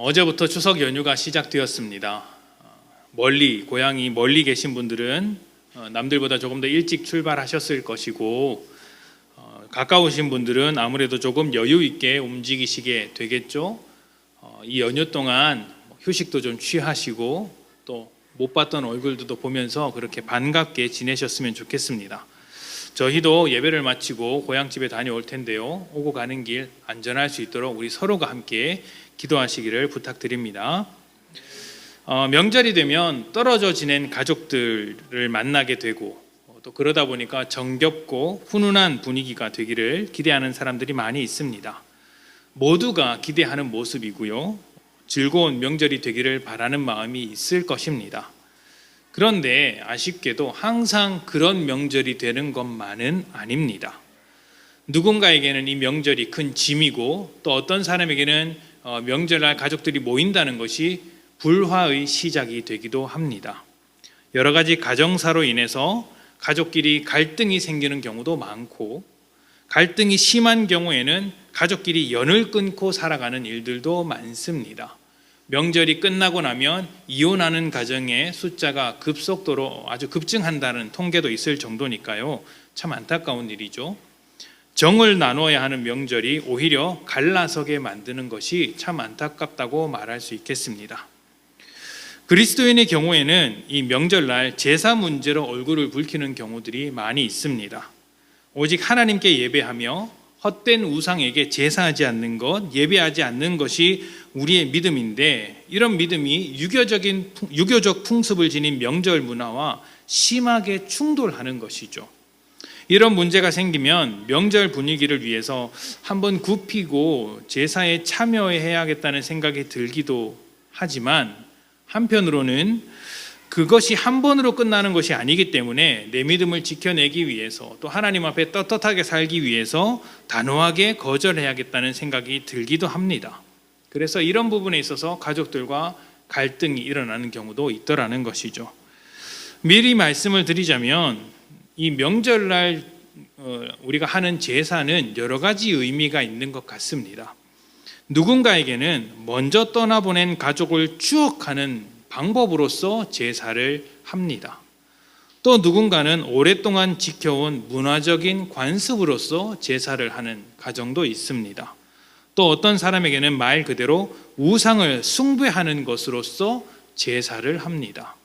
어제부터 추석 연휴가 시작되었습니다. 고향이 멀리 계신 분들은 남들보다 조금 더 일찍 출발하셨을 것이고, 가까우신 분들은 아무래도 조금 여유 있게 움직이시게 되겠죠. 이 연휴 동안 휴식도 좀 취하시고 또 못 봤던 얼굴들도 보면서 그렇게 반갑게 지내셨으면 좋겠습니다. 저희도 예배를 마치고 고향집에 다녀올 텐데요. 오고 가는 길 안전할 수 있도록 우리 서로가 함께 기도하시기를 부탁드립니다. 명절이 되면 떨어져 지낸 가족들을 만나게 되고 또 그러다 보니까 정겹고 훈훈한 분위기가 되기를 기대하는 사람들이 많이 있습니다. 모두가 기대하는 모습이고요. 즐거운 명절이 되기를 바라는 마음이 있을 것입니다. 그런데 아쉽게도 항상 그런 명절이 되는 것만은 아닙니다. 누군가에게는 이 명절이 큰 짐이고 또 어떤 사람에게는 명절날 가족들이 모인다는 것이 불화의 시작이 되기도 합니다. 여러 가지 가정사로 인해서 가족끼리 갈등이 생기는 경우도 많고, 갈등이 심한 경우에는 가족끼리 연을 끊고 살아가는 일들도 많습니다. 명절이 끝나고 나면 이혼하는 가정의 숫자가 급속도로 아주 급증한다는 통계도 있을 정도니까요. 참 안타까운 일이죠. 정을 나눠야 하는 명절이 오히려 갈라서게 만드는 것이 참 안타깝다고 말할 수 있겠습니다. 그리스도인의 경우에는 이 명절날 제사 문제로 얼굴을 붉히는 경우들이 많이 있습니다. 오직 하나님께 예배하며 헛된 우상에게 제사하지 않는 것, 예배하지 않는 것이 우리의 믿음인데, 이런 믿음이 유교적 풍습을 지닌 명절 문화와 심하게 충돌하는 것이죠. 이런 문제가 생기면 명절 분위기를 위해서 한번 굽히고 제사에 참여해야겠다는 생각이 들기도 하지만, 한편으로는 그것이 한 번으로 끝나는 것이 아니기 때문에 내 믿음을 지켜내기 위해서 또 하나님 앞에 떳떳하게 살기 위해서 단호하게 거절해야겠다는 생각이 들기도 합니다. 그래서 이런 부분에 있어서 가족들과 갈등이 일어나는 경우도 있더라는 것이죠. 미리 말씀을 드리자면 이 명절날 우리가 하는 제사는 여러 가지 의미가 있는 것 같습니다. 누군가에게는 먼저 떠나보낸 가족을 추억하는 방법으로서 제사를 합니다. 또 누군가는 오랫동안 지켜온 문화적인 관습으로서 제사를 하는 가정도 있습니다. 또 어떤 사람에게는 말 그대로 우상을 숭배하는 것으로서 제사를 합니다.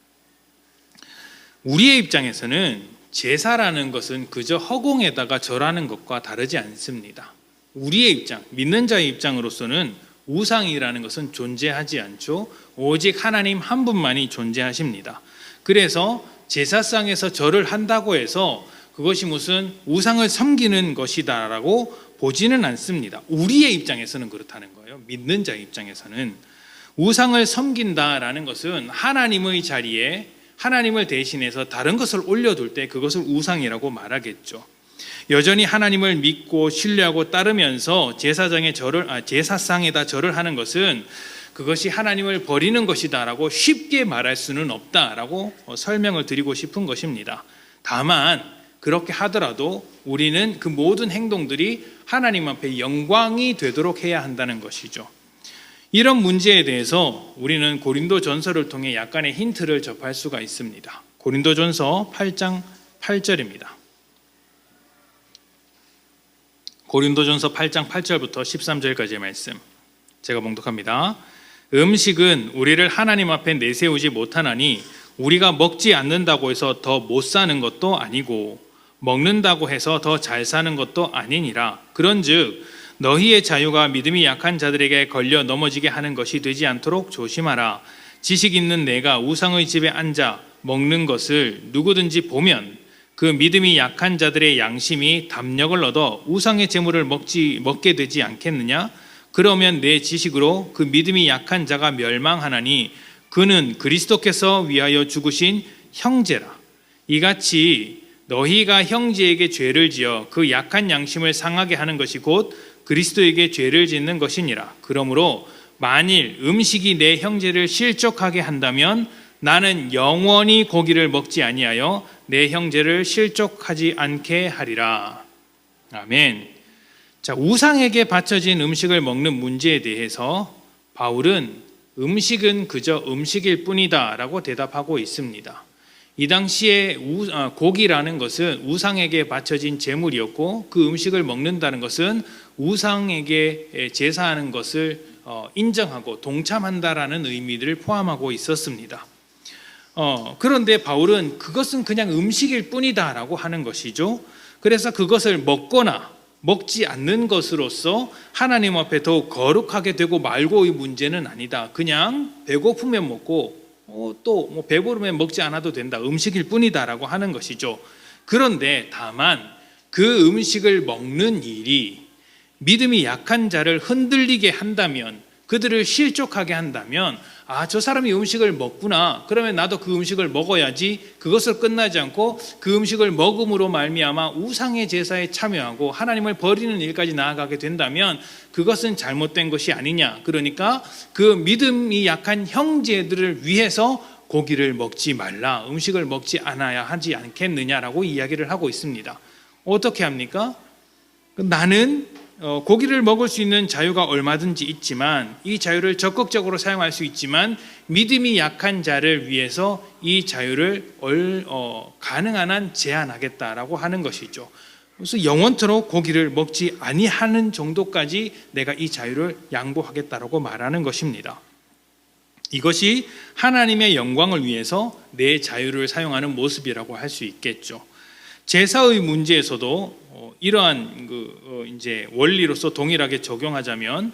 우리의 입장에서는 제사라는 것은 그저 허공에다가 절하는 것과 다르지 않습니다. 우리의 입장, 믿는 자의 입장으로서는 우상이라는 것은 존재하지 않죠. 오직 하나님 한 분만이 존재하십니다. 그래서 제사상에서 절을 한다고 해서 그것이 무슨 우상을 섬기는 것이다라고 보지는 않습니다. 우리의 입장에서는 그렇다는 거예요. 믿는 자의 입장에서는 우상을 섬긴다라는 것은 하나님의 자리에 하나님을 대신해서 다른 것을 올려둘 때 그것을 우상이라고 말하겠죠. 여전히 하나님을 믿고 신뢰하고 따르면서 제사상에다 절을 하는 것은 그것이 하나님을 버리는 것이다라고 쉽게 말할 수는 없다라고 설명을 드리고 싶은 것입니다. 다만 그렇게 하더라도 우리는 그 모든 행동들이 하나님 앞에 영광이 되도록 해야 한다는 것이죠. 이런 문제에 대해서 우리는 고린도전서를 통해 약간의 힌트를 접할 수가 있습니다. 고린도전서 8장 8절입니다. 고린도전서 8장 8절부터 13절까지의 말씀 제가 봉독합니다. 음식은 우리를 하나님 앞에 내세우지 못하나니 우리가 먹지 않는다고 해서 더 못 사는 것도 아니고 먹는다고 해서 더 잘 사는 것도 아니니라. 그런즉 너희의 자유가 믿음이 약한 자들에게 걸려 넘어지게 하는 것이 되지 않도록 조심하라. 지식 있는 내가 우상의 집에 앉아 먹는 것을 누구든지 보면 그 믿음이 약한 자들의 양심이 담력을 얻어 우상의 제물을 먹게 되지 않겠느냐? 그러면 내 지식으로 그 믿음이 약한 자가 멸망하나니 그는 그리스도께서 위하여 죽으신 형제라. 이같이 너희가 형제에게 죄를 지어 그 약한 양심을 상하게 하는 것이 곧 그리스도에게 죄를 짓는 것이니라. 그러므로 만일 음식이 내 형제를 실족하게 한다면 나는 영원히 고기를 먹지 아니하여 내 형제를 실족하지 않게 하리라. 아멘. 자, 우상에게 바쳐진 음식을 먹는 문제에 대해서 바울은 음식은 그저 음식일 뿐이다 라고 대답하고 있습니다. 이 당시에 고기라는 것은 우상에게 바쳐진 제물이었고, 그 음식을 먹는다는 것은 우상에게 제사하는 것을 인정하고 동참한다라는 의미를 포함하고 있었습니다. 그런데 바울은 그것은 그냥 음식일 뿐이다 라고 하는 것이죠. 그래서 그것을 먹거나 먹지 않는 것으로서 하나님 앞에 더욱 거룩하게 되고 말고의 문제는 아니다. 그냥 배고프면 먹고 또 배부르면 먹지 않아도 된다. 음식일 뿐이다 라고 하는 것이죠. 그런데 다만 그 음식을 먹는 일이 믿음이 약한 자를 흔들리게 한다면, 그들을 실족하게 한다면, 저 사람이 음식을 먹구나, 그러면 나도 그 음식을 먹어야지, 그것으로 끝나지 않고 그 음식을 먹음으로 말미암아 우상의 제사에 참여하고 하나님을 버리는 일까지 나아가게 된다면 그것은 잘못된 것이 아니냐. 그러니까 그 믿음이 약한 형제들을 위해서 고기를 먹지 말라, 음식을 먹지 않아야 하지 않겠느냐라고 이야기를 하고 있습니다. 어떻게 합니까? 나는 고기를 먹을 수 있는 자유가 얼마든지 있지만, 이 자유를 적극적으로 사용할 수 있지만, 믿음이 약한 자를 위해서 이 자유를 가능한 한 제한하겠다라고 하는 것이죠. 그래서 영원토록 고기를 먹지 아니하는 정도까지 내가 이 자유를 양보하겠다라고 말하는 것입니다. 이것이 하나님의 영광을 위해서 내 자유를 사용하는 모습이라고 할 수 있겠죠. 제사의 문제에서도 이러한 이제 원리로서 동일하게 적용하자면,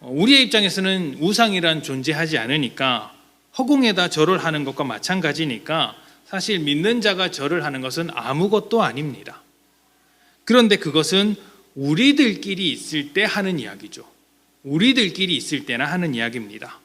우리의 입장에서는 우상이란 존재하지 않으니까 허공에다 절을 하는 것과 마찬가지니까 사실 믿는 자가 절을 하는 것은 아무것도 아닙니다. 그런데 그것은 우리들끼리 있을 때 하는 이야기죠. 우리들끼리 있을 때나 하는 이야기입니다.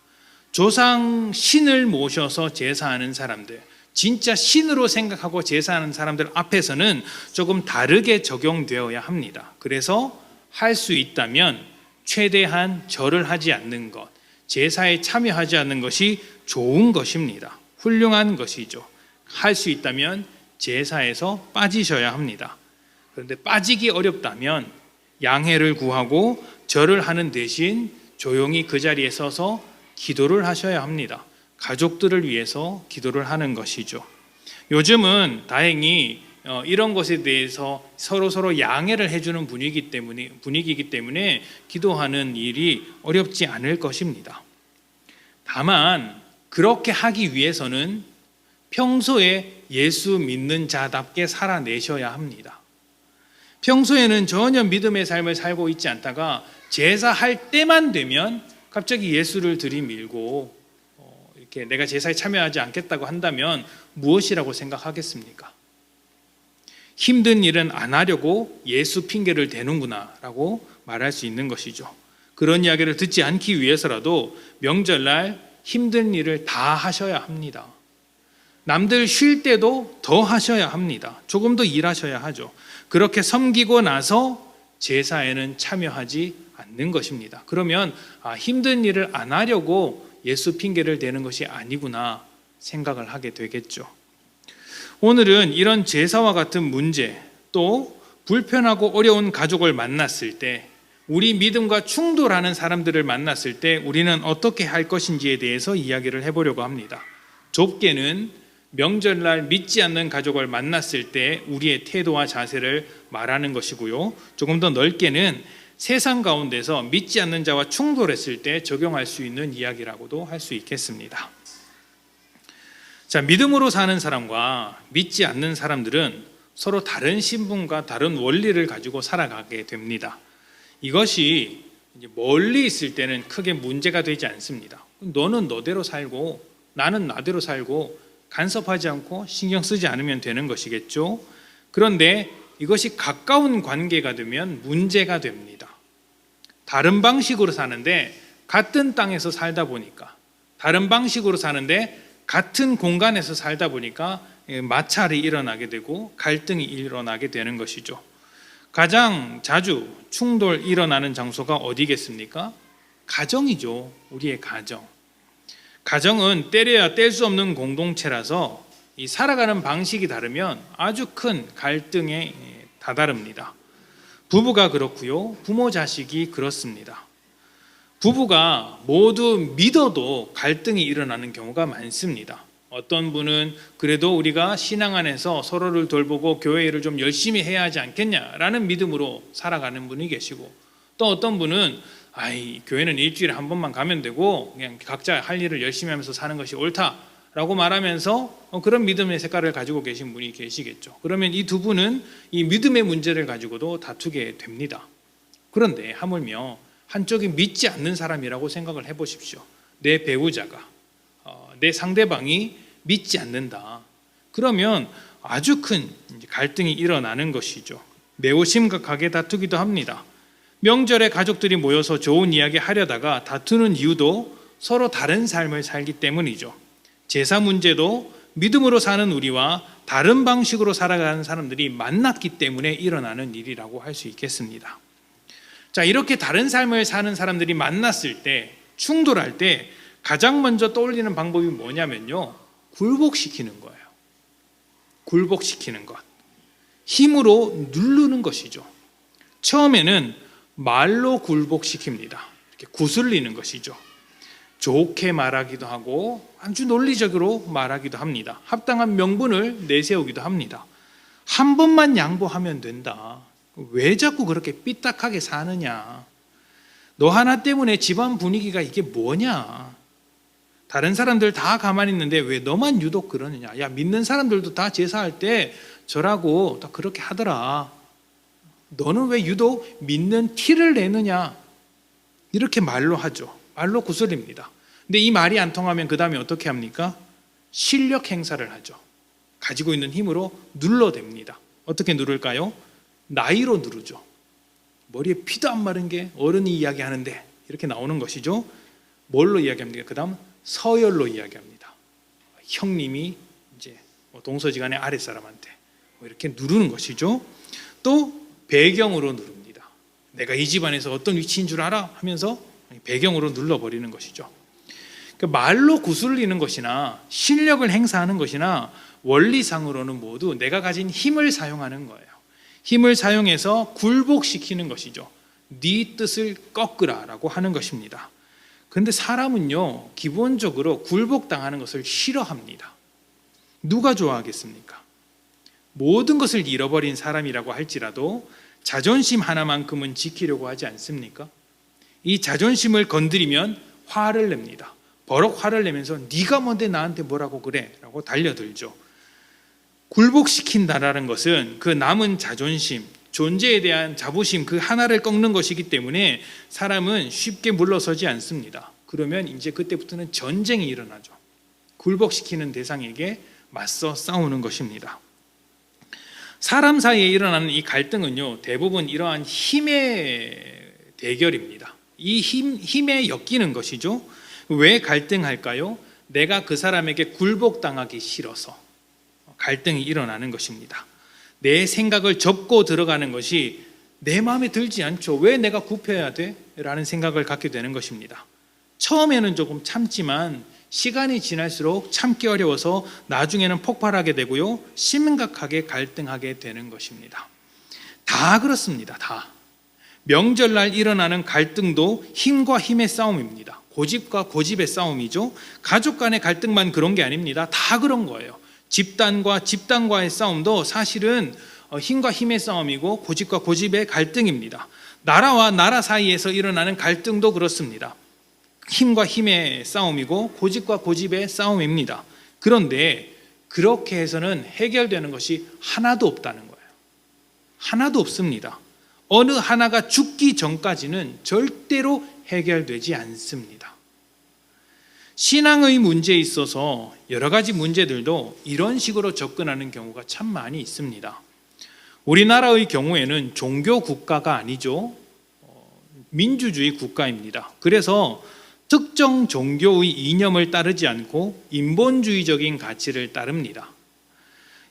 조상 신을 모셔서 제사하는 사람들, 진짜 신으로 생각하고 제사하는 사람들 앞에서는 조금 다르게 적용되어야 합니다. 그래서 할 수 있다면 최대한 절을 하지 않는 것, 제사에 참여하지 않는 것이 좋은 것입니다. 훌륭한 것이죠. 할 수 있다면 제사에서 빠지셔야 합니다. 그런데 빠지기 어렵다면 양해를 구하고 절을 하는 대신 조용히 그 자리에 서서 기도를 하셔야 합니다. 가족들을 위해서 기도를 하는 것이죠. 요즘은 다행히 이런 것에 대해서 서로 양해를 해주는 분위기이기 때문에 기도하는 일이 어렵지 않을 것입니다. 다만 그렇게 하기 위해서는 평소에 예수 믿는 자답게 살아내셔야 합니다. 평소에는 전혀 믿음의 삶을 살고 있지 않다가 제사할 때만 되면 갑자기 예수를 들이밀고 이렇게 내가 제사에 참여하지 않겠다고 한다면 무엇이라고 생각하겠습니까? 힘든 일은 안 하려고 예수 핑계를 대는구나 라고 말할 수 있는 것이죠. 그런 이야기를 듣지 않기 위해서라도 명절날 힘든 일을 다 하셔야 합니다. 남들 쉴 때도 더 하셔야 합니다. 조금 더 일하셔야 하죠. 그렇게 섬기고 나서 제사에는 참여하지 않는 것입니다. 그러면 힘든 일을 안 하려고 예수 핑계를 대는 것이 아니구나 생각을 하게 되겠죠. 오늘은 이런 제사와 같은 문제, 또 불편하고 어려운 가족을 만났을 때, 우리 믿음과 충돌하는 사람들을 만났을 때 우리는 어떻게 할 것인지에 대해서 이야기를 해보려고 합니다. 좁게는 명절날 믿지 않는 가족을 만났을 때 우리의 태도와 자세를 말하는 것이고요, 조금 더 넓게는 세상 가운데서 믿지 않는 자와 충돌했을 때 적용할 수 있는 이야기라고도 할 수 있겠습니다. 자, 믿음으로 사는 사람과 믿지 않는 사람들은 서로 다른 신분과 다른 원리를 가지고 살아가게 됩니다. 이것이 이제 멀리 있을 때는 크게 문제가 되지 않습니다. 너는 너대로 살고 나는 나대로 살고 간섭하지 않고 신경 쓰지 않으면 되는 것이겠죠. 그런데 이것이 가까운 관계가 되면 문제가 됩니다. 다른 방식으로 사는데 같은 땅에서 살다 보니까, 다른 방식으로 사는데 같은 공간에서 살다 보니까 마찰이 일어나게 되고 갈등이 일어나게 되는 것이죠. 가장 자주 충돌 일어나는 장소가 어디겠습니까? 가정이죠. 우리의 가정. 가정은 때려야 뗄 수 없는 공동체라서 이 살아가는 방식이 다르면 아주 큰 갈등에 다다릅니다. 부부가 그렇고요, 부모 자식이 그렇습니다. 부부가 모두 믿어도 갈등이 일어나는 경우가 많습니다. 어떤 분은 그래도 우리가 신앙 안에서 서로를 돌보고 교회 일을 좀 열심히 해야 하지 않겠냐라는 믿음으로 살아가는 분이 계시고, 또 어떤 분은 교회는 일주일에 한 번만 가면 되고 그냥 각자 할 일을 열심히 하면서 사는 것이 옳다라고 말하면서 그런 믿음의 색깔을 가지고 계신 분이 계시겠죠. 그러면 이 두 분은 이 믿음의 문제를 가지고도 다투게 됩니다. 그런데 하물며 한쪽이 믿지 않는 사람이라고 생각을 해보십시오. 내 배우자가, 내 상대방이 믿지 않는다. 그러면 아주 큰 갈등이 일어나는 것이죠. 매우 심각하게 다투기도 합니다. 명절에 가족들이 모여서 좋은 이야기 하려다가 다투는 이유도 서로 다른 삶을 살기 때문이죠. 제사 문제도 믿음으로 사는 우리와 다른 방식으로 살아가는 사람들이 만났기 때문에 일어나는 일이라고 할 수 있겠습니다. 자, 이렇게 다른 삶을 사는 사람들이 만났을 때, 충돌할 때 가장 먼저 떠올리는 방법이 뭐냐면요, 굴복시키는 거예요. 굴복시키는 것. 힘으로 누르는 것이죠. 처음에는 말로 굴복시킵니다. 이렇게 구슬리는 것이죠. 좋게 말하기도 하고 아주 논리적으로 말하기도 합니다. 합당한 명분을 내세우기도 합니다. 한 번만 양보하면 된다. 왜 자꾸 그렇게 삐딱하게 사느냐? 너 하나 때문에 집안 분위기가 이게 뭐냐? 다른 사람들 다 가만히 있는데 왜 너만 유독 그러느냐? 야, 믿는 사람들도 다 제사할 때 저라고 다 그렇게 하더라. 너는 왜 유독 믿는 티를 내느냐? 이렇게 말로 하죠. 말로 구슬립니다. 근데 이 말이 안 통하면 그 다음에 어떻게 합니까? 실력 행사를 하죠. 가지고 있는 힘으로 눌러댑니다. 어떻게 누를까요? 나이로 누르죠. 머리에 피도 안 마른 게 어른이 이야기하는데 이렇게 나오는 것이죠. 뭘로 이야기합니까? 그 다음 서열로 이야기합니다. 형님이 이제 동서지간의 아랫사람한테 이렇게 누르는 것이죠. 또 배경으로 누릅니다. 내가 이 집안에서 어떤 위치인 줄 알아? 하면서 배경으로 눌러버리는 것이죠. 그러니까 말로 구슬리는 것이나 실력을 행사하는 것이나 원리상으로는 모두 내가 가진 힘을 사용하는 거예요. 힘을 사용해서 굴복시키는 것이죠. 네 뜻을 꺾으라라고 하는 것입니다. 그런데 사람은요, 기본적으로 굴복당하는 것을 싫어합니다. 누가 좋아하겠습니까? 모든 것을 잃어버린 사람이라고 할지라도 자존심 하나만큼은 지키려고 하지 않습니까? 이 자존심을 건드리면 화를 냅니다. 버럭 화를 내면서 네가 뭔데 나한테 뭐라고 그래? 라고 달려들죠. 굴복시킨다라는 것은 그 남은 자존심, 존재에 대한 자부심 그 하나를 꺾는 것이기 때문에 사람은 쉽게 물러서지 않습니다. 그러면 이제 그때부터는 전쟁이 일어나죠. 굴복시키는 대상에게 맞서 싸우는 것입니다. 사람 사이에 일어나는 이 갈등은요, 대부분 이러한 힘의 대결입니다. 이 힘에 엮이는 것이죠. 왜 갈등할까요? 내가 그 사람에게 굴복당하기 싫어서 갈등이 일어나는 것입니다. 내 생각을 접고 들어가는 것이 내 마음에 들지 않죠. 왜 내가 굽혀야 돼? 라는 생각을 갖게 되는 것입니다. 처음에는 조금 참지만 시간이 지날수록 참기 어려워서 나중에는 폭발하게 되고요, 심각하게 갈등하게 되는 것입니다. 다 그렇습니다. 다. 명절날 일어나는 갈등도 힘과 힘의 싸움입니다. 고집과 고집의 싸움이죠. 가족 간의 갈등만 그런 게 아닙니다. 다 그런 거예요. 집단과 집단과의 싸움도 사실은 힘과 힘의 싸움이고 고집과 고집의 갈등입니다. 나라와 나라 사이에서 일어나는 갈등도 그렇습니다. 힘과 힘의 싸움이고 고집과 고집의 싸움입니다. 그런데 그렇게 해서는 해결되는 것이 하나도 없다는 거예요. 하나도 없습니다. 어느 하나가 죽기 전까지는 절대로 해결되지 않습니다. 신앙의 문제에 있어서 여러 가지 문제들도 이런 식으로 접근하는 경우가 참 많이 있습니다. 우리나라의 경우에는 종교 국가가 아니죠. 민주주의 국가입니다. 그래서 특정 종교의 이념을 따르지 않고 인본주의적인 가치를 따릅니다.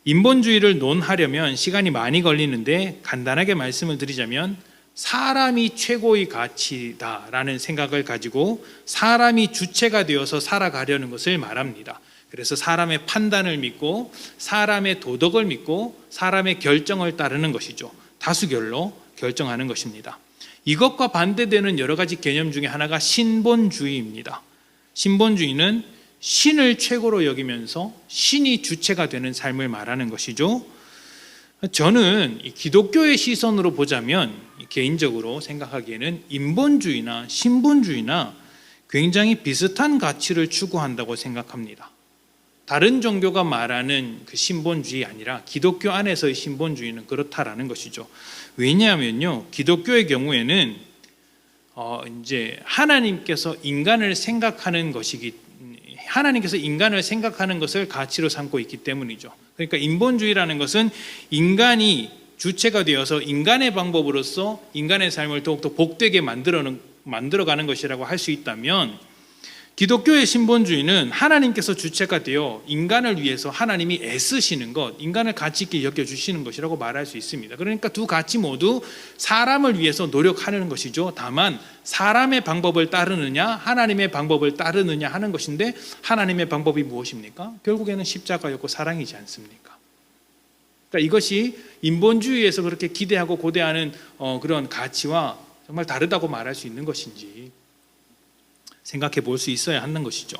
인본주의를 논하려면 시간이 많이 걸리는데 간단하게 말씀을 드리자면 사람이 최고의 가치다라는 생각을 가지고 사람이 주체가 되어서 살아가려는 것을 말합니다. 그래서 사람의 판단을 믿고 사람의 도덕을 믿고 사람의 결정을 따르는 것이죠. 다수결로 결정하는 것입니다. 이것과 반대되는 여러 가지 개념 중에 하나가 신본주의입니다. 신본주의는 신을 최고로 여기면서 신이 주체가 되는 삶을 말하는 것이죠. 저는 기독교의 시선으로 보자면 개인적으로 생각하기에는 인본주의나 신본주의나 굉장히 비슷한 가치를 추구한다고 생각합니다. 다른 종교가 말하는 그 신본주의 아니라 기독교 안에서의 신본주의는 그렇다라는 것이죠. 왜냐하면요, 기독교의 경우에는 이제 하나님께서 인간을 생각하는 것을 가치로 삼고 있기 때문이죠. 그러니까 인본주의라는 것은 인간이 주체가 되어서 인간의 방법으로서 인간의 삶을 더욱더 복되게 만들어가는 것이라고 할 수 있다면, 기독교의 신본주의는 하나님께서 주체가 되어 인간을 위해서 하나님이 애쓰시는 것, 인간을 가치 있게 여겨주시는 것이라고 말할 수 있습니다. 그러니까 두 가치 모두 사람을 위해서 노력하는 것이죠. 다만 사람의 방법을 따르느냐 하나님의 방법을 따르느냐 하는 것인데, 하나님의 방법이 무엇입니까? 결국에는 십자가였고 사랑이지 않습니까? 그러니까 이것이 인본주의에서 그렇게 기대하고 고대하는 그런 가치와 정말 다르다고 말할 수 있는 것인지 생각해 볼 수 있어야 하는 것이죠.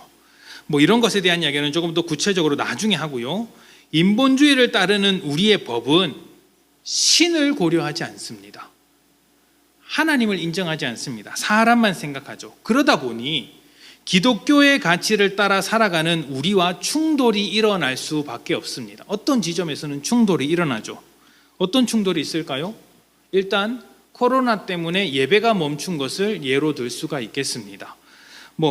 이런 것에 대한 이야기는 조금 더 구체적으로 나중에 하고요. 인본주의를 따르는 우리의 법은 신을 고려하지 않습니다. 하나님을 인정하지 않습니다. 사람만 생각하죠. 그러다 보니 기독교의 가치를 따라 살아가는 우리와 충돌이 일어날 수밖에 없습니다. 어떤 지점에서는 충돌이 일어나죠. 어떤 충돌이 있을까요? 일단 코로나 때문에 예배가 멈춘 것을 예로 들 수가 있겠습니다.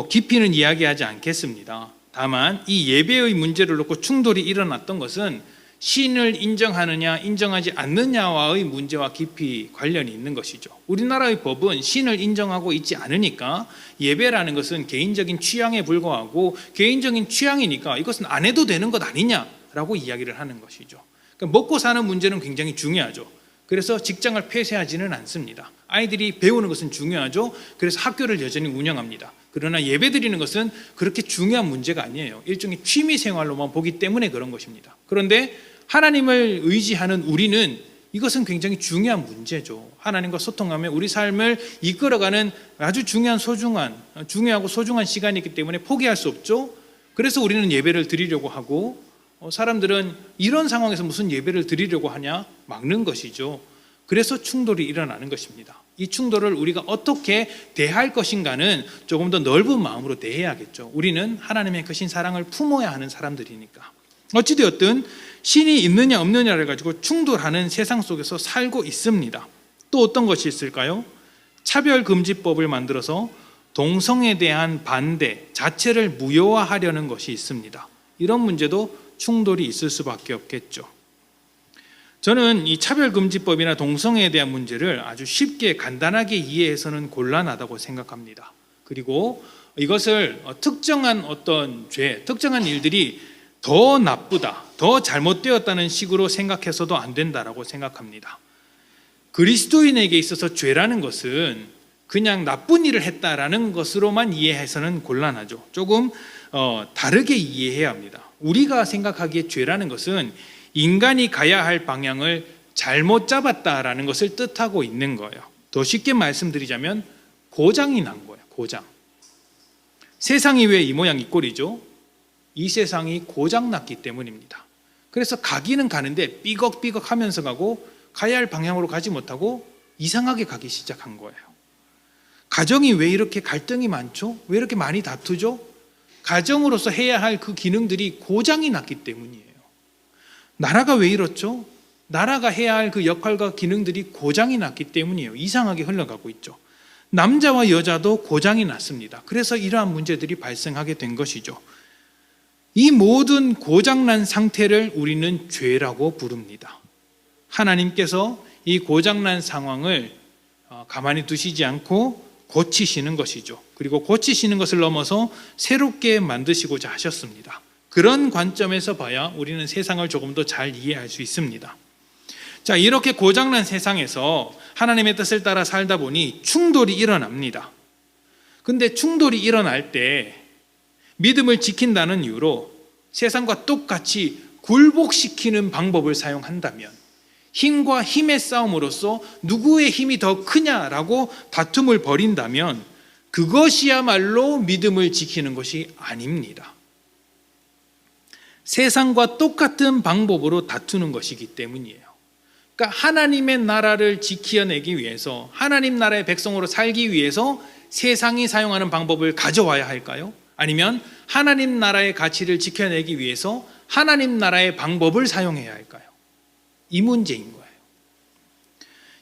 깊이는 이야기하지 않겠습니다. 다만 이 예배의 문제를 놓고 충돌이 일어났던 것은 신을 인정하느냐 인정하지 않느냐와의 문제와 깊이 관련이 있는 것이죠. 우리나라의 법은 신을 인정하고 있지 않으니까 예배라는 것은 개인적인 취향에 불과하고, 개인적인 취향이니까 이것은 안 해도 되는 것 아니냐라고 이야기를 하는 것이죠. 그러니까 먹고 사는 문제는 굉장히 중요하죠. 그래서 직장을 폐쇄하지는 않습니다. 아이들이 배우는 것은 중요하죠. 그래서 학교를 여전히 운영합니다. 그러나 예배드리는 것은 그렇게 중요한 문제가 아니에요. 일종의 취미 생활로만 보기 때문에 그런 것입니다. 그런데 하나님을 의지하는 우리는 이것은 굉장히 중요한 문제죠. 하나님과 소통하며 우리 삶을 이끌어가는 아주 중요하고 소중한 시간이기 때문에 포기할 수 없죠. 그래서 우리는 예배를 드리려고 하고, 사람들은 이런 상황에서 무슨 예배를 드리려고 하냐 막는 것이죠. 그래서 충돌이 일어나는 것입니다. 이 충돌을 우리가 어떻게 대할 것인가는 조금 더 넓은 마음으로 대해야겠죠. 우리는 하나님의 크신 사랑을 품어야 하는 사람들이니까. 어찌되었든 신이 있느냐 없느냐를 가지고 충돌하는 세상 속에서 살고 있습니다. 또 어떤 것이 있을까요? 차별금지법을 만들어서 동성에 대한 반대 자체를 무효화하려는 것이 있습니다. 이런 문제도 충돌이 있을 수밖에 없겠죠. 저는 이 차별금지법이나 동성애에 대한 문제를 아주 쉽게 간단하게 이해해서는 곤란하다고 생각합니다. 그리고 이것을 특정한 어떤 특정한 일들이 더 나쁘다, 더 잘못되었다는 식으로 생각해서도 안 된다라고 생각합니다. 그리스도인에게 있어서 죄라는 것은 그냥 나쁜 일을 했다라는 것으로만 이해해서는 곤란하죠. 조금 다르게 이해해야 합니다. 우리가 생각하기에 죄라는 것은 인간이 가야 할 방향을 잘못 잡았다라는 것을 뜻하고 있는 거예요. 더 쉽게 말씀드리자면 고장이 난 거예요. 고장. 세상이 왜 이 모양 이 꼴이죠? 이 세상이 고장났기 때문입니다. 그래서 가기는 가는데 삐걱삐걱 하면서 가고, 가야 할 방향으로 가지 못하고 이상하게 가기 시작한 거예요. 가정이 왜 이렇게 갈등이 많죠? 왜 이렇게 많이 다투죠? 가정으로서 해야 할 그 기능들이 고장이 났기 때문이에요. 나라가 왜 이렇죠? 나라가 해야 할 그 역할과 기능들이 고장이 났기 때문이에요. 이상하게 흘러가고 있죠. 남자와 여자도 고장이 났습니다. 그래서 이러한 문제들이 발생하게 된 것이죠. 이 모든 고장난 상태를 우리는 죄라고 부릅니다. 하나님께서 이 고장난 상황을 가만히 두시지 않고 고치시는 것이죠. 그리고 고치시는 것을 넘어서 새롭게 만드시고자 하셨습니다. 그런 관점에서 봐야 우리는 세상을 조금 더 잘 이해할 수 있습니다. 자, 이렇게 고장난 세상에서 하나님의 뜻을 따라 살다 보니 충돌이 일어납니다. 근데 충돌이 일어날 때 믿음을 지킨다는 이유로 세상과 똑같이 굴복시키는 방법을 사용한다면, 힘과 힘의 싸움으로써 누구의 힘이 더 크냐라고 다툼을 벌인다면 그것이야말로 믿음을 지키는 것이 아닙니다. 세상과 똑같은 방법으로 다투는 것이기 때문이에요. 그러니까 하나님의 나라를 지켜내기 위해서, 하나님 나라의 백성으로 살기 위해서 세상이 사용하는 방법을 가져와야 할까요? 아니면 하나님 나라의 가치를 지켜내기 위해서 하나님 나라의 방법을 사용해야 할까요? 이 문제인 거예요.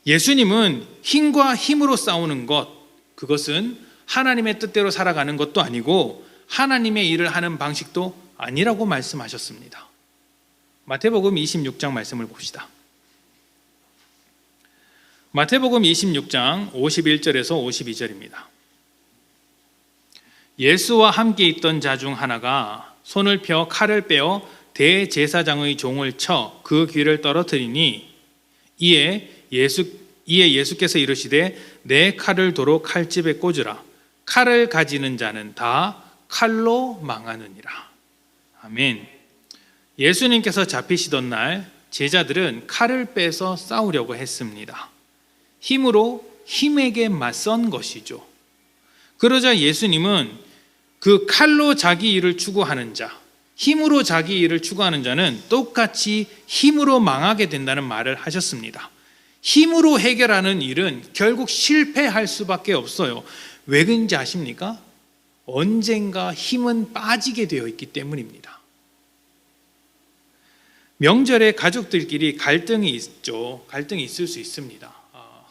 예수님은 힘과 힘으로 싸우는 것, 그것은 하나님의 뜻대로 살아가는 것도 아니고 하나님의 일을 하는 방식도 아니라고 말씀하셨습니다. 마태복음 26장 말씀을 봅시다. 마태복음 26장 51절에서 52절입니다. 예수와 함께 있던 자 중 하나가 손을 펴 칼을 빼어 대제사장의 종을 쳐 그 귀를 떨어뜨리니 이에 예수께서 이르시되 내 칼을 도로 칼집에 꽂으라. 칼을 가지는 자는 다 칼로 망하느니라. 아멘. 예수님께서 잡히시던 날 제자들은 칼을 빼서 싸우려고 했습니다. 힘으로 힘에게 맞선 것이죠. 그러자 예수님은 그 칼로 자기 일을 추구하는 자, 힘으로 자기 일을 추구하는 자는 똑같이 힘으로 망하게 된다는 말을 하셨습니다. 힘으로 해결하는 일은 결국 실패할 수밖에 없어요. 왜 그런지 아십니까? 언젠가 힘은 빠지게 되어 있기 때문입니다. 명절에 가족들끼리 갈등이 있죠. 갈등이 있을 수 있습니다.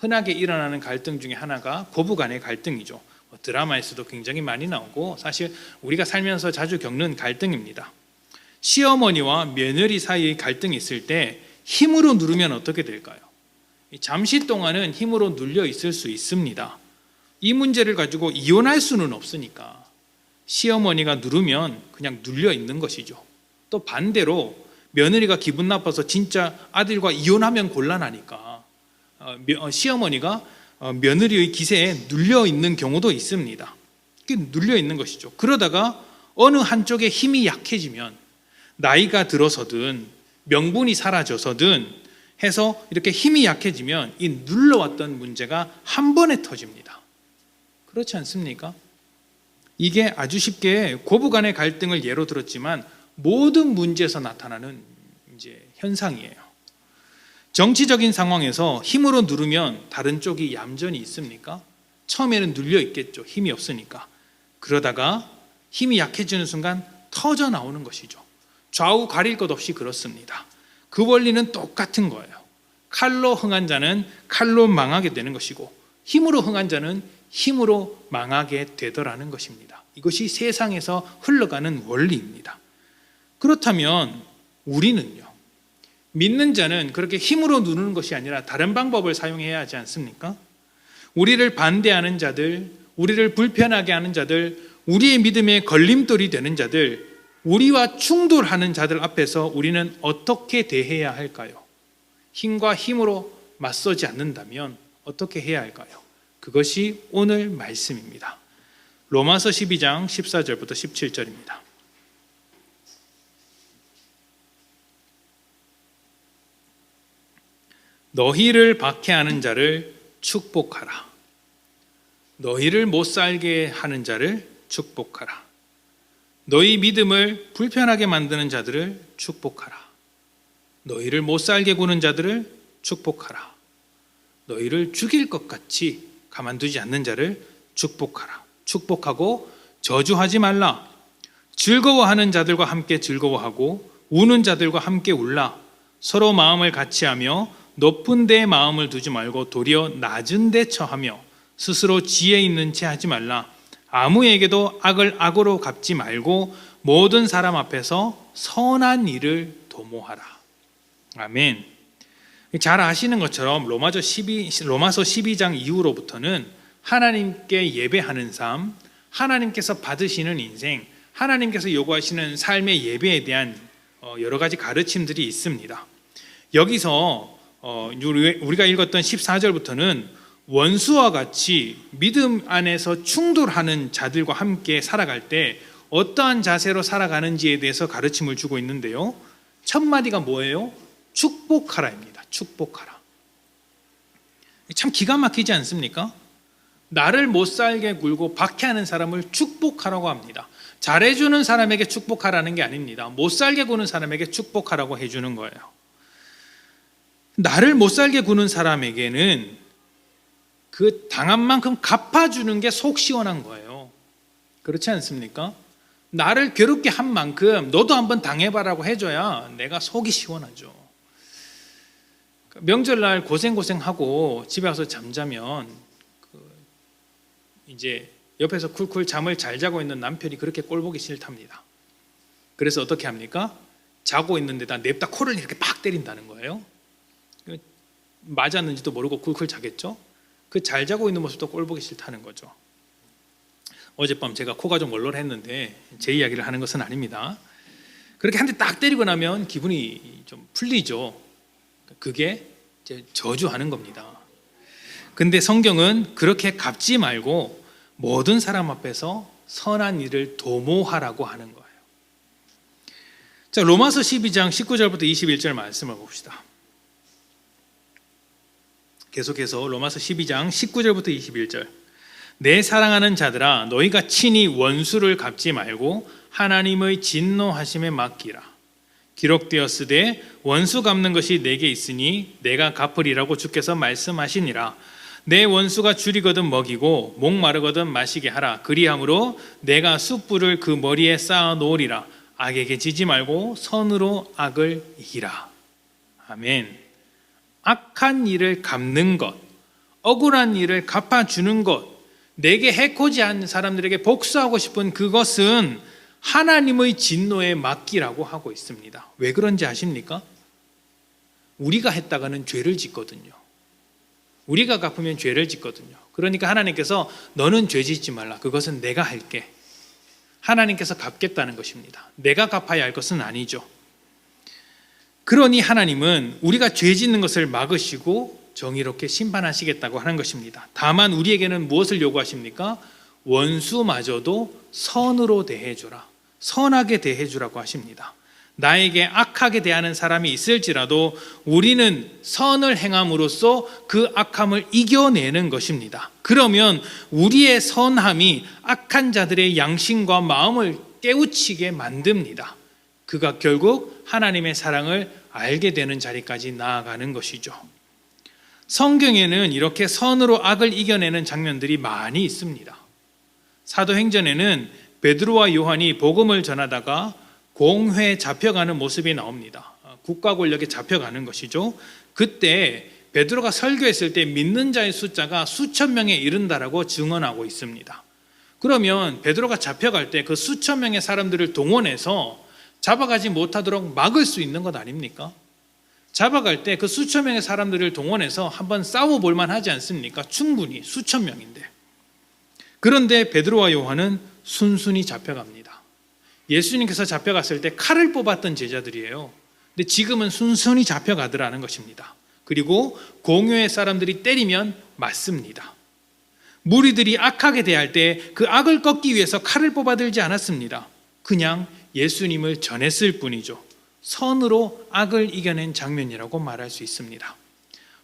흔하게 일어나는 갈등 중에 하나가 고부간의 갈등이죠. 드라마에서도 굉장히 많이 나오고 사실 우리가 살면서 자주 겪는 갈등입니다. 시어머니와 며느리 사이의 갈등이 있을 때 힘으로 누르면 어떻게 될까요? 잠시 동안은 힘으로 눌려 있을 수 있습니다. 이 문제를 가지고 이혼할 수는 없으니까 시어머니가 누르면 그냥 눌려 있는 것이죠. 또 반대로 며느리가 기분 나빠서 진짜 아들과 이혼하면 곤란하니까 시어머니가 며느리의 기세에 눌려 있는 경우도 있습니다. 눌려 있는 것이죠. 그러다가 어느 한쪽에 힘이 약해지면 나이가 들어서든 명분이 사라져서든 해서 이렇게 힘이 약해지면 이 눌러왔던 문제가 한 번에 터집니다. 그렇지 않습니까? 이게 아주 쉽게 고부간의 갈등을 예로 들었지만 모든 문제에서 나타나는 이제 현상이에요. 정치적인 상황에서 힘으로 누르면 다른 쪽이 얌전히 있습니까? 처음에는 눌려 있겠죠. 힘이 없으니까. 그러다가 힘이 약해지는 순간 터져 나오는 것이죠. 좌우 가릴 것 없이 그렇습니다. 그 원리는 똑같은 거예요. 칼로 흥한 자는 칼로 망하게 되는 것이고 힘으로 흥한 자는 힘으로 망하게 되더라는 것입니다. 이것이 세상에서 흘러가는 원리입니다. 그렇다면 우리는요, 믿는 자는 그렇게 힘으로 누르는 것이 아니라 다른 방법을 사용해야 하지 않습니까? 우리를 반대하는 자들, 우리를 불편하게 하는 자들, 우리의 믿음에 걸림돌이 되는 자들, 우리와 충돌하는 자들 앞에서 우리는 어떻게 대해야 할까요? 힘과 힘으로 맞서지 않는다면 어떻게 해야 할까요? 그것이 오늘 말씀입니다. 로마서 12장 14절부터 17절입니다. 너희를 박해하는 자를 축복하라. 너희를 못 살게 하는 자를 축복하라. 너희 믿음을 불편하게 만드는 자들을 축복하라. 너희를 못 살게 구는 자들을 축복하라. 너희를 죽일 것 같이 가만두지 않는 자를 축복하라. 축복하고 저주하지 말라. 즐거워하는 자들과 함께 즐거워하고 우는 자들과 함께 울라. 서로 마음을 같이하며 높은 데에 마음을 두지 말고 도리어 낮은 데 처하며 스스로 지혜 있는 채 하지 말라. 아무에게도 악을 악으로 갚지 말고 모든 사람 앞에서 선한 일을 도모하라. 아멘. 잘 아시는 것처럼 로마서 12장 이후로부터는 하나님께 예배하는 삶, 하나님께서 받으시는 인생, 하나님께서 요구하시는 삶의 예배에 대한 여러 가지 가르침들이 있습니다. 여기서 우리가 읽었던 14절부터는 원수와 같이 믿음 안에서 충돌하는 자들과 함께 살아갈 때 어떠한 자세로 살아가는지에 대해서 가르침을 주고 있는데요. 첫 마디가 뭐예요? 축복하라입니다. 축복하라. 참 기가 막히지 않습니까? 나를 못 살게 굴고 박해하는 사람을 축복하라고 합니다. 잘해주는 사람에게 축복하라는 게 아닙니다. 못 살게 구는 사람에게 축복하라고 해주는 거예요. 나를 못 살게 구는 사람에게는 그 당한 만큼 갚아주는 게 속 시원한 거예요. 그렇지 않습니까? 나를 괴롭게 한 만큼 너도 한번 당해봐라고 해줘야 내가 속이 시원하죠. 명절날 고생하고 집에 와서 잠자면 이제 옆에서 쿨쿨 잠을 잘 자고 있는 남편이 그렇게 꼴보기 싫답니다. 그래서 어떻게 합니까? 자고 있는데다 냅다 코를 이렇게 팍 때린다는 거예요. 맞았는지도 모르고 쿨쿨 자겠죠? 그 잘 자고 있는 모습도 꼴보기 싫다는 거죠. 어젯밤 제가 코가 좀 얼얼했는데 제 이야기를 하는 것은 아닙니다. 그렇게 한 대 딱 때리고 나면 기분이 좀 풀리죠. 그게 이제 저주하는 겁니다. 근데 성경은 그렇게 갚지 말고 모든 사람 앞에서 선한 일을 도모하라고 하는 거예요. 자, 로마서 12장 19절부터 21절 말씀을 봅시다. 계속해서 로마서 12장 19절부터 21절. 내 사랑하는 자들아 너희가 친히 원수를 갚지 말고 하나님의 진노하심에 맡기라. 기록되었으되 원수 갚는 것이 내게 있으니 내가 갚으리라고 주께서 말씀하시니라. 내 원수가 줄이거든 먹이고 목마르거든 마시게 하라. 그리함으로 내가 숯불을 그 머리에 쌓아 놓으리라. 악에게 지지 말고 선으로 악을 이기라. 아멘. 악한 일을 갚는 것, 억울한 일을 갚아주는 것, 내게 해코지한 사람들에게 복수하고 싶은 그것은 하나님의 진노에 맡기라고 하고 있습니다. 왜 그런지 아십니까? 우리가 했다가는 죄를 짓거든요. 우리가 갚으면 죄를 짓거든요. 그러니까 하나님께서 너는 죄 짓지 말라. 그것은 내가 할게. 하나님께서 갚겠다는 것입니다. 내가 갚아야 할 것은 아니죠. 그러니 하나님은 우리가 죄 짓는 것을 막으시고 정의롭게 심판하시겠다고 하는 것입니다. 다만 우리에게는 무엇을 요구하십니까? 원수마저도 선으로 대해주라. 선하게 대해주라고 하십니다. 나에게 악하게 대하는 사람이 있을지라도 우리는 선을 행함으로써 그 악함을 이겨내는 것입니다. 그러면 우리의 선함이 악한 자들의 양심과 마음을 깨우치게 만듭니다. 그가 결국 하나님의 사랑을 알게 되는 자리까지 나아가는 것이죠. 성경에는 이렇게 선으로 악을 이겨내는 장면들이 많이 있습니다. 사도행전에는 베드로와 요한이 복음을 전하다가 공회에 잡혀가는 모습이 나옵니다. 국가 권력에 잡혀가는 것이죠. 그때 베드로가 설교했을 때 믿는 자의 숫자가 수천 명에 이른다라고 증언하고 있습니다. 그러면 베드로가 잡혀갈 때 그 수천 명의 사람들을 동원해서 잡아가지 못하도록 막을 수 있는 것 아닙니까? 잡아갈 때 그 수천 명의 사람들을 동원해서 한번 싸워볼 만하지 않습니까? 충분히 수천 명인데. 그런데 베드로와 요한은 순순히 잡혀갑니다. 예수님께서 잡혀갔을 때 칼을 뽑았던 제자들이에요. 근데 지금은 순순히 잡혀가더라는 것입니다. 그리고 공회의 사람들이 때리면 맞습니다. 무리들이 악하게 대할 때 그 악을 꺾기 위해서 칼을 뽑아들지 않았습니다. 그냥 예수님을 전했을 뿐이죠. 선으로 악을 이겨낸 장면이라고 말할 수 있습니다.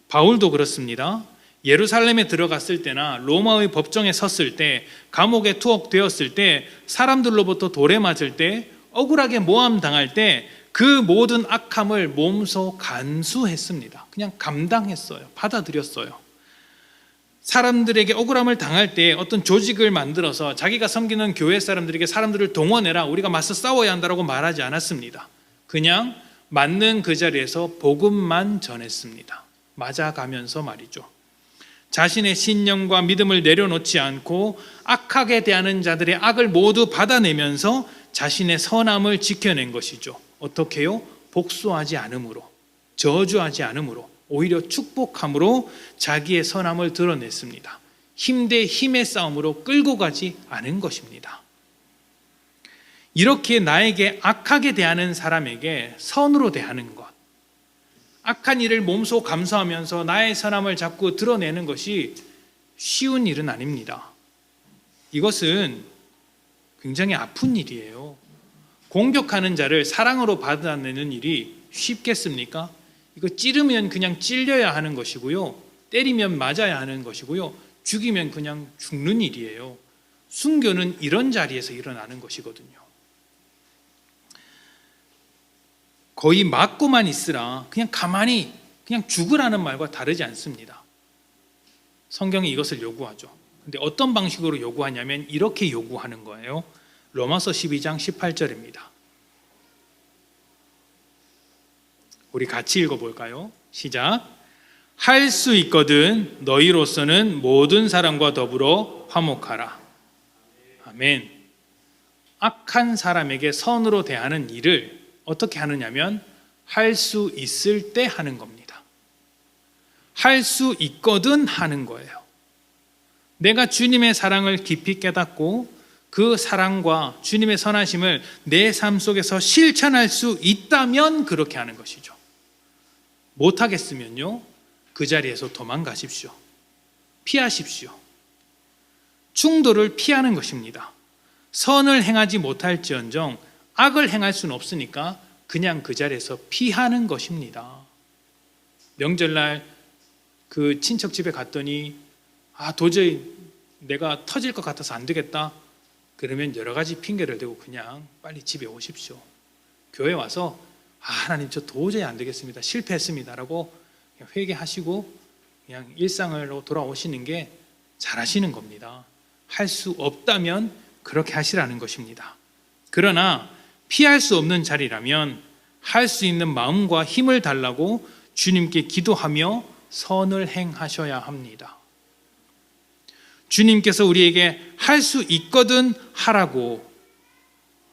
바울도 그렇습니다. 예루살렘에 들어갔을 때나 로마의 법정에 섰을 때, 감옥에 투옥되었을 때, 사람들로부터 돌에 맞을 때, 억울하게 모함당할 때 그 모든 악함을 몸소 간수했습니다. 그냥 감당했어요. 받아들였어요. 사람들에게 억울함을 당할 때 어떤 조직을 만들어서 자기가 섬기는 교회 사람들에게 사람들을 동원해라, 우리가 맞서 싸워야 한다고 말하지 않았습니다. 그냥 맞는 그 자리에서 복음만 전했습니다. 맞아가면서 말이죠. 자신의 신념과 믿음을 내려놓지 않고 악하게 대하는 자들의 악을 모두 받아내면서 자신의 선함을 지켜낸 것이죠. 어떻게요? 복수하지 않음으로, 저주하지 않음으로, 오히려 축복함으로 자기의 선함을 드러냈습니다. 힘 대 힘의 싸움으로 끌고 가지 않은 것입니다. 이렇게 나에게 악하게 대하는 사람에게 선으로 대하는 것, 악한 일을 몸소 감수하면서 나의 선함을 자꾸 드러내는 것이 쉬운 일은 아닙니다. 이것은 굉장히 아픈 일이에요. 공격하는 자를 사랑으로 받아내는 일이 쉽겠습니까? 이거 찌르면 그냥 찔려야 하는 것이고요. 때리면 맞아야 하는 것이고요. 죽이면 그냥 죽는 일이에요. 순교는 이런 자리에서 일어나는 것이거든요. 거의 맞고만 있으라, 그냥 가만히 그냥 죽으라는 말과 다르지 않습니다. 성경이 이것을 요구하죠. 근데 어떤 방식으로 요구하냐면 이렇게 요구하는 거예요. 로마서 12장 18절입니다. 우리 같이 읽어볼까요? 시작. 할 수 있거든 너희로서는 모든 사람과 더불어 화목하라. 아멘. 악한 사람에게 선으로 대하는 일을 어떻게 하느냐면 할 수 있을 때 하는 겁니다. 할 수 있거든 하는 거예요. 내가 주님의 사랑을 깊이 깨닫고 그 사랑과 주님의 선하심을 내 삶 속에서 실천할 수 있다면 그렇게 하는 것이죠. 못하겠으면요, 그 자리에서 도망가십시오. 피하십시오. 충돌을 피하는 것입니다. 선을 행하지 못할지언정 악을 행할 수는 없으니까 그냥 그 자리에서 피하는 것입니다. 명절날 그 친척 집에 갔더니 도저히 내가 터질 것 같아서 안 되겠다. 그러면 여러 가지 핑계를 대고 그냥 빨리 집에 오십시오. 교회 와서 하나님 저 도저히 안 되겠습니다. 실패했습니다. 라고 회개하시고 그냥 일상으로 돌아오시는 게 잘하시는 겁니다. 할 수 없다면 그렇게 하시라는 것입니다. 그러나 피할 수 없는 자리라면 할 수 있는 마음과 힘을 달라고 주님께 기도하며 선을 행하셔야 합니다. 주님께서 우리에게 할 수 있거든 하라고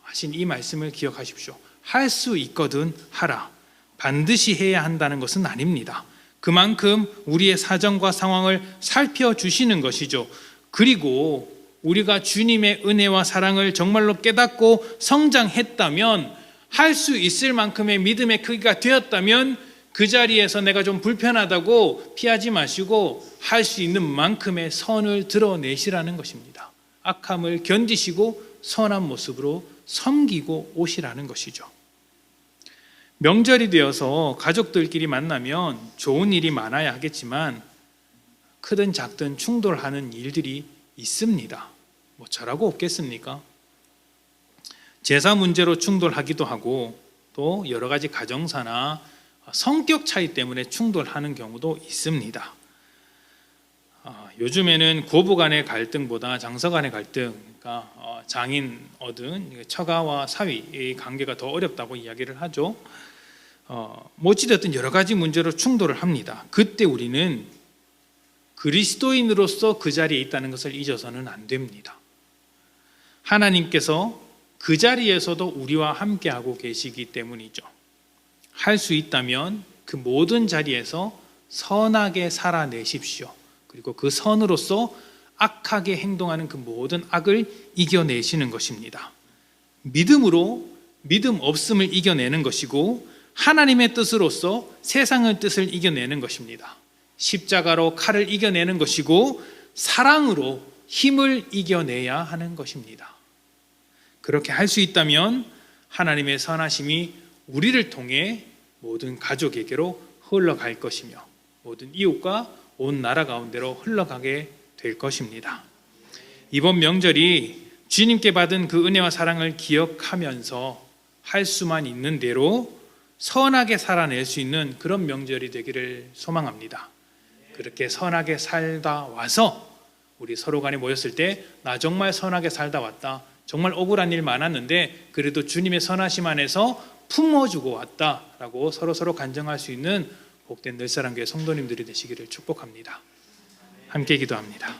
하신 이 말씀을 기억하십시오. 할 수 있거든 하라. 반드시 해야 한다는 것은 아닙니다. 그만큼 우리의 사정과 상황을 살펴주시는 것이죠. 그리고 우리가 주님의 은혜와 사랑을 정말로 깨닫고 성장했다면, 할 수 있을 만큼의 믿음의 크기가 되었다면 그 자리에서 내가 좀 불편하다고 피하지 마시고 할 수 있는 만큼의 선을 드러내시라는 것입니다. 악함을 견디시고 선한 모습으로 섬기고 오시라는 것이죠. 명절이 되어서 가족들끼리 만나면 좋은 일이 많아야 하겠지만 크든 작든 충돌하는 일들이 있습니다. 뭐 저라고 없겠습니까? 제사 문제로 충돌하기도 하고 또 여러 가지 가정사나 성격 차이 때문에 충돌하는 경우도 있습니다. 요즘에는 고부 간의 갈등보다 장서 간의 갈등, 그러니까 장인 어른, 처가와 사위의 관계가 더 어렵다고 이야기를 하죠. 어찌됐든 여러 가지 문제로 충돌을 합니다. 그때 우리는 그리스도인으로서 그 자리에 있다는 것을 잊어서는 안 됩니다. 하나님께서 그 자리에서도 우리와 함께하고 계시기 때문이죠. 할 수 있다면 그 모든 자리에서 선하게 살아내십시오. 그리고 그 선으로서 악하게 행동하는 그 모든 악을 이겨내시는 것입니다. 믿음으로 믿음 없음을 이겨내는 것이고 하나님의 뜻으로서 세상의 뜻을 이겨내는 것입니다. 십자가로 칼을 이겨내는 것이고 사랑으로 힘을 이겨내야 하는 것입니다. 그렇게 할 수 있다면 하나님의 선하심이 우리를 통해 모든 가족에게로 흘러갈 것이며 모든 이웃과 온 나라 가운데로 흘러가게 될 것입니다. 이번 명절이 주님께 받은 그 은혜와 사랑을 기억하면서 할 수만 있는 대로 선하게 살아낼 수 있는 그런 명절이 되기를 소망합니다. 그렇게 선하게 살다 와서 우리 서로 간에 모였을 때 나 정말 선하게 살다 왔다. 정말 억울한 일 많았는데 그래도 주님의 선하심 안에서 품어주고 왔다라고 서로 간증할 수 있는 복된 늘사랑교회 성도님들이 되시기를 축복합니다. 함께 기도합니다.